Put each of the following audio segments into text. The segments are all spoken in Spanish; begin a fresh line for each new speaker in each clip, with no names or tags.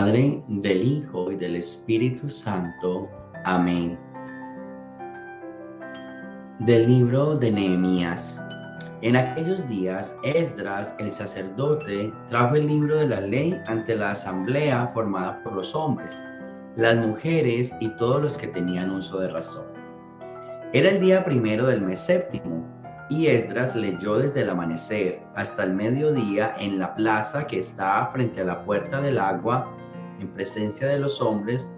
Padre, del Hijo y del Espíritu Santo. Amén. Del libro de Nehemías. En aquellos días, Esdras, el sacerdote, trajo el libro de la ley ante la asamblea formada por los hombres, las mujeres y todos los que tenían uso de razón. Era el día primero del mes séptimo, y Esdras leyó desde el amanecer hasta el mediodía en la plaza que está frente a la puerta del agua, en presencia de los hombres,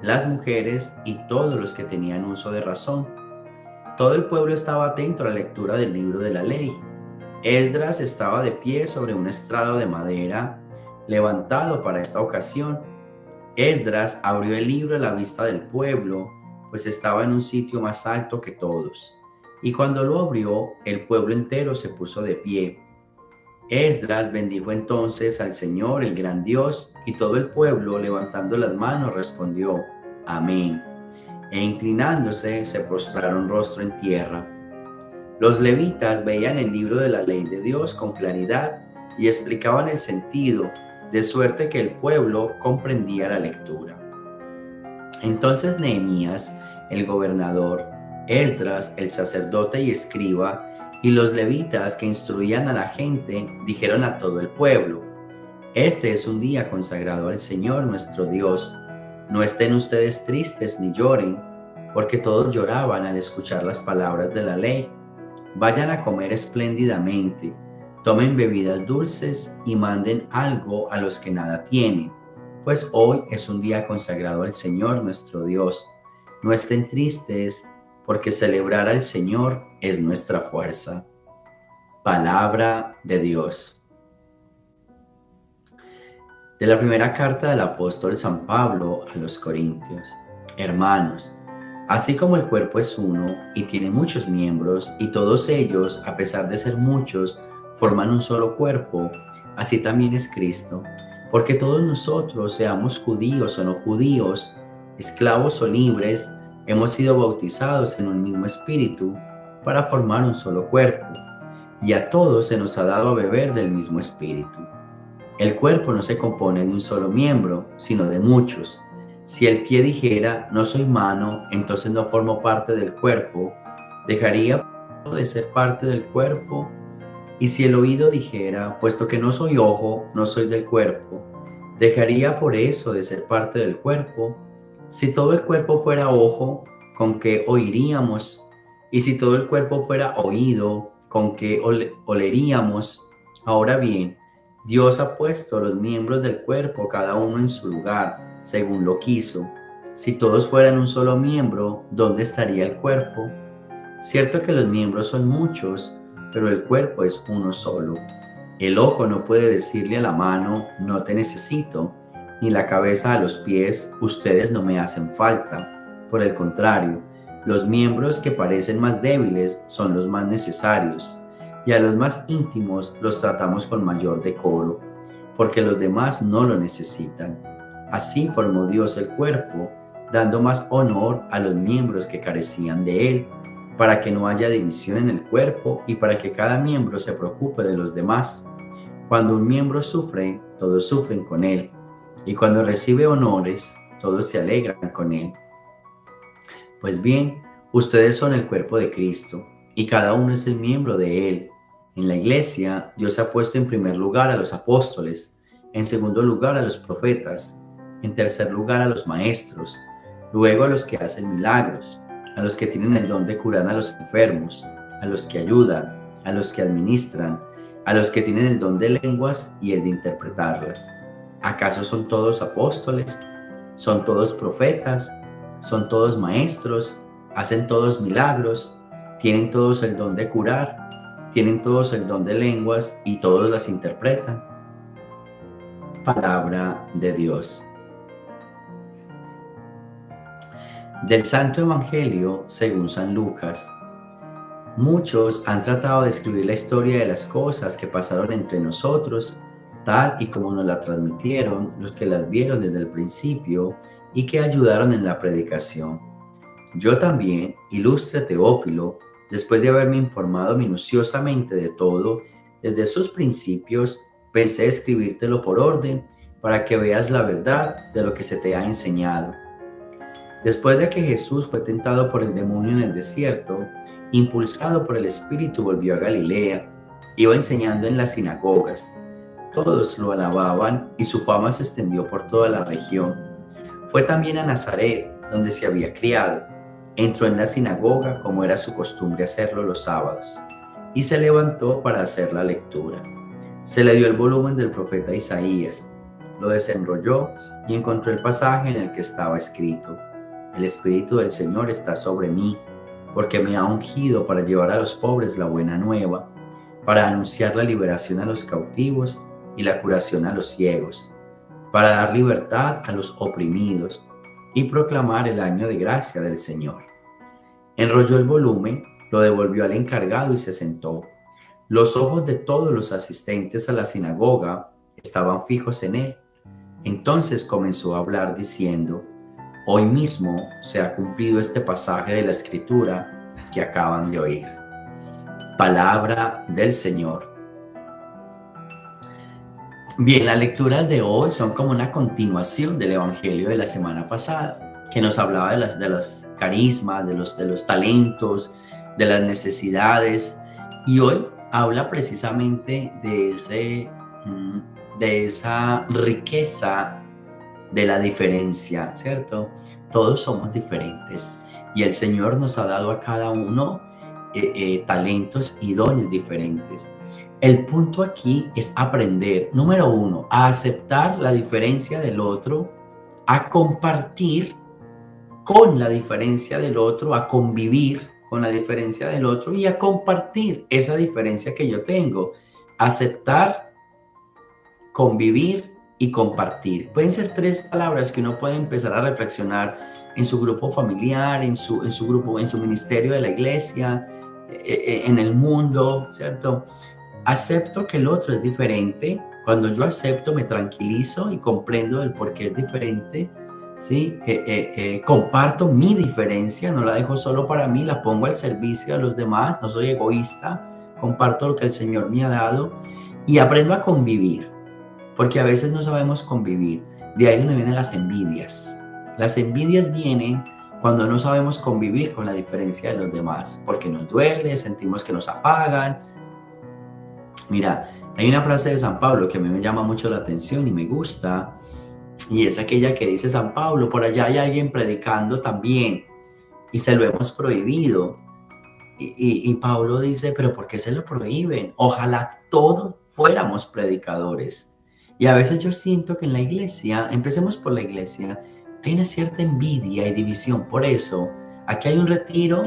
las mujeres y todos los que tenían uso de razón. Todo el pueblo estaba atento a la lectura del libro de la ley. Esdras estaba de pie sobre un estrado de madera, levantado para esta ocasión. Esdras abrió el libro a la vista del pueblo, pues estaba en un sitio más alto que todos. Y cuando lo abrió, el pueblo entero se puso de pie. Esdras bendijo entonces al Señor, el gran Dios, y todo el pueblo, levantando las manos, respondió: Amén. E inclinándose, se postraron rostro en tierra. Los levitas veían el libro de la ley de Dios con claridad y explicaban el sentido, de suerte que el pueblo comprendía la lectura. Entonces Nehemías, el gobernador, Esdras, el sacerdote y escriba, y los levitas que instruían a la gente, dijeron a todo el pueblo: Este es un día consagrado al Señor nuestro Dios. No estén ustedes tristes ni lloren, porque todos lloraban al escuchar las palabras de la ley. Vayan a comer espléndidamente, tomen bebidas dulces y manden algo a los que nada tienen, pues hoy es un día consagrado al Señor nuestro Dios. No estén tristes, porque celebrar al Señor es nuestra fuerza. Palabra de Dios. De la primera carta del apóstol San Pablo a los Corintios. Hermanos, así como el cuerpo es uno y tiene muchos miembros, y todos ellos, a pesar de ser muchos, forman un solo cuerpo, así también es Cristo. Porque todos nosotros, seamos judíos o no judíos, esclavos o libres, hemos sido bautizados en un mismo espíritu para formar un solo cuerpo, y a todos se nos ha dado a beber del mismo espíritu. El cuerpo no se compone de un solo miembro, sino de muchos. Si el pie dijera, no soy mano, entonces no formo parte del cuerpo, dejaría de ser parte del cuerpo. Y si el oído dijera, puesto que no soy ojo, no soy del cuerpo, dejaría por eso de ser parte del cuerpo. Si todo el cuerpo fuera ojo, ¿con qué oiríamos? Y si todo el cuerpo fuera oído, ¿con qué oleríamos? Ahora bien, Dios ha puesto los miembros del cuerpo cada uno en su lugar, según lo quiso. Si todos fueran un solo miembro, ¿dónde estaría el cuerpo? Cierto que los miembros son muchos, pero el cuerpo es uno solo. El ojo no puede decirle a la mano, no te necesito, ni la cabeza a los pies, ustedes no me hacen falta. Por el contrario, los miembros que parecen más débiles son los más necesarios, y a los más íntimos los tratamos con mayor decoro, porque los demás no lo necesitan. Así formó Dios el cuerpo, dando más honor a los miembros que carecían de él, para que no haya división en el cuerpo y para que cada miembro se preocupe de los demás. Cuando un miembro sufre, todos sufren con él, y cuando recibe honores, todos se alegran con él. Pues bien, ustedes son el cuerpo de Cristo, y cada uno es el miembro de él. En la iglesia, Dios ha puesto en primer lugar a los apóstoles, en segundo lugar a los profetas, en tercer lugar a los maestros, luego a los que hacen milagros, a los que tienen el don de curar a los enfermos, a los que ayudan, a los que administran, a los que tienen el don de lenguas y el de interpretarlas. ¿Acaso son todos apóstoles? ¿Son todos profetas? ¿Son todos maestros? ¿Hacen todos milagros? ¿Tienen todos el don de curar? ¿Tienen todos el don de lenguas y todos las interpretan? Palabra de Dios. Del Santo Evangelio según San Lucas. Muchos han tratado de escribir la historia de las cosas que pasaron entre nosotros, tal y como nos la transmitieron los que las vieron desde el principio y que ayudaron en la predicación. Yo también, ilustre Teófilo, después de haberme informado minuciosamente de todo, desde sus principios, pensé escribírtelo por orden, para que veas la verdad de lo que se te ha enseñado. Después de que Jesús fue tentado por el demonio en el desierto, impulsado por el Espíritu volvió a Galilea, iba enseñando en las sinagogas. Todos lo alababan y su fama se extendió por toda la región. Fue también a Nazaret, donde se había criado. Entró en la sinagoga, como era su costumbre hacerlo los sábados, y se levantó para hacer la lectura. Se le dio el volumen del profeta Isaías, lo desenrolló y encontró el pasaje en el que estaba escrito: El Espíritu del Señor está sobre mí, porque me ha ungido para llevar a los pobres la buena nueva, para anunciar la liberación a los cautivos y la curación a los ciegos, para dar libertad a los oprimidos y proclamar el año de gracia del Señor. Enrolló el volumen, lo devolvió al encargado y se sentó. Los ojos de todos los asistentes a la sinagoga estaban fijos en él. Entonces comenzó a hablar diciendo: Hoy mismo se ha cumplido este pasaje de la Escritura que acaban de oír. Palabra del Señor. Bien, las lecturas de hoy son como una continuación del Evangelio de la semana pasada, que nos hablaba de los carismas, de los talentos, de las necesidades, y hoy habla precisamente de esa riqueza de la diferencia, ¿cierto? Todos somos diferentes y el Señor nos ha dado a cada uno talentos y dones diferentes. El punto aquí es aprender, número uno, a aceptar la diferencia del otro, a compartir con la diferencia del otro, a convivir con la diferencia del otro y a compartir esa diferencia que yo tengo. Aceptar, convivir y compartir. Pueden ser tres palabras que uno puede empezar a reflexionar en su grupo familiar, en su grupo, en su ministerio de la iglesia, en el mundo, ¿cierto? Acepto que el otro es diferente. Cuando yo acepto, me tranquilizo y comprendo el por qué es diferente, ¿sí? Comparto mi diferencia, no la dejo solo para mí, la pongo al servicio de los demás, no soy egoísta, comparto lo que el Señor me ha dado y aprendo a convivir, porque a veces no sabemos convivir. De ahí donde vienen las envidias. Las envidias vienen cuando no sabemos convivir con la diferencia de los demás, porque nos duele, sentimos que nos apagan. Mira, hay una frase de San Pablo que a mí me llama mucho la atención y me gusta, y es aquella que dice San Pablo: por allá hay alguien predicando también y se lo hemos prohibido. Y Pablo dice: pero ¿por qué se lo prohíben? Ojalá todos fuéramos predicadores. Y a veces yo siento que en la iglesia, empecemos por la iglesia, hay una cierta envidia y división. Por eso, aquí hay un retiro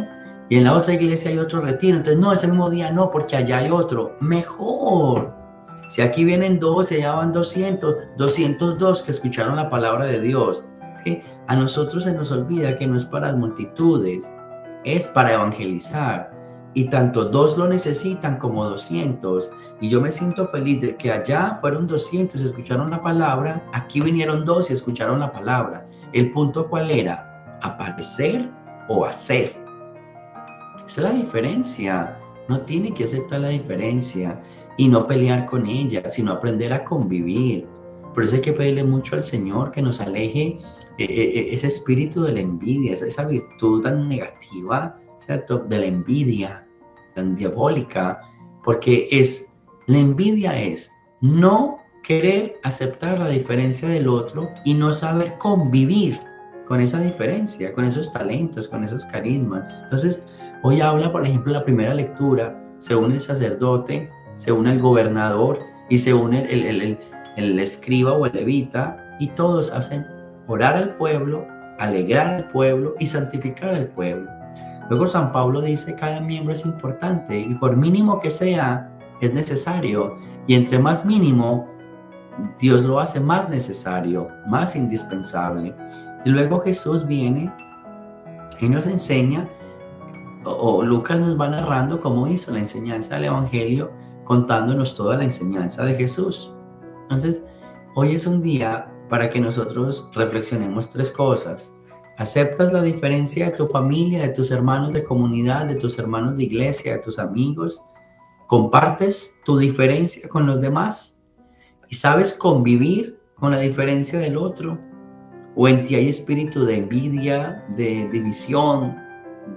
y en la otra iglesia hay otro retiro. Entonces, no, ese mismo día no, porque allá hay otro. Mejor. Si aquí vienen 2 y allá van 202 que escucharon la palabra de Dios. Es que a nosotros se nos olvida que no es para las multitudes, es para evangelizar. Y tanto 2 lo necesitan como 200. Y yo me siento feliz de que allá fueron 200 y escucharon la palabra, aquí vinieron 2 y escucharon la palabra. ¿El punto cuál era? ¿Aparecer o hacer? Esa es la diferencia. No tiene que aceptar la diferencia y no pelear con ella, sino aprender a convivir. Por eso hay que pedirle mucho al Señor que nos aleje ese espíritu de la envidia, esa virtud tan negativa, ¿cierto? De la envidia, tan diabólica, porque la envidia es no querer aceptar la diferencia del otro y no saber convivir con esa diferencia, con esos talentos, con esos carismas. Entonces, hoy habla, por ejemplo, la primera lectura, se une el sacerdote, se une el gobernador y se une el escriba o el levita, y todos hacen orar al pueblo, alegrar al pueblo y santificar al pueblo. Luego San Pablo dice: cada miembro es importante y por mínimo que sea, es necesario. Y entre más mínimo, Dios lo hace más necesario, más indispensable. Y luego Jesús viene y nos enseña, o Lucas nos va narrando cómo hizo la enseñanza del Evangelio, contándonos toda la enseñanza de Jesús. Entonces, hoy es un día para que nosotros reflexionemos 3 cosas. ¿Aceptas la diferencia de tu familia, de tus hermanos de comunidad, de tus hermanos de iglesia, de tus amigos? ¿Compartes tu diferencia con los demás? ¿Y sabes convivir con la diferencia del otro? ¿O en ti hay espíritu de envidia, de división,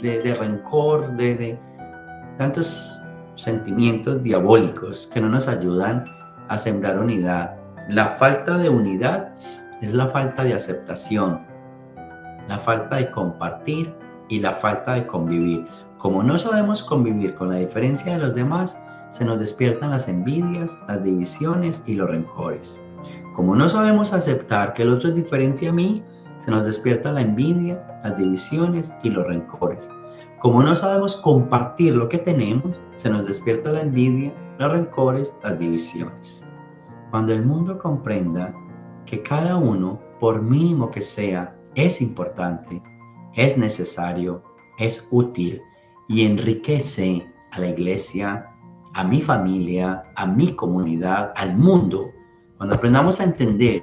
de rencor, de tantos sentimientos diabólicos que no nos ayudan a sembrar unidad? La falta de unidad es la falta de aceptación, la falta de compartir y la falta de convivir. Como no sabemos convivir con la diferencia de los demás, se nos despiertan las envidias, las divisiones y los rencores. Como no sabemos aceptar que el otro es diferente a mí, se nos despierta la envidia, las divisiones y los rencores. Como no sabemos compartir lo que tenemos, se nos despierta la envidia, los rencores, las divisiones. Cuando el mundo comprenda que cada uno, por mínimo que sea, es importante, es necesario, es útil y enriquece a la iglesia, a mi familia, a mi comunidad, al mundo, cuando aprendamos a entender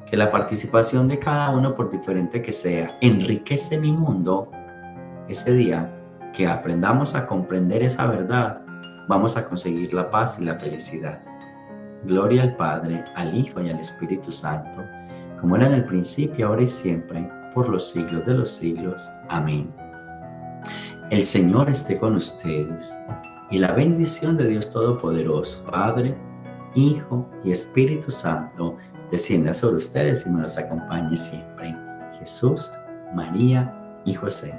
que la participación de cada uno, por diferente que sea, enriquece mi mundo, ese día que aprendamos a comprender esa verdad, vamos a conseguir la paz y la felicidad. Gloria al Padre, al Hijo y al Espíritu Santo, como era en el principio, ahora y siempre, por los siglos de los siglos. Amén. El Señor esté con ustedes, y la bendición de Dios Todopoderoso, Padre, Hijo y Espíritu Santo, descienda sobre ustedes y me los acompañe siempre. Jesús, María y José.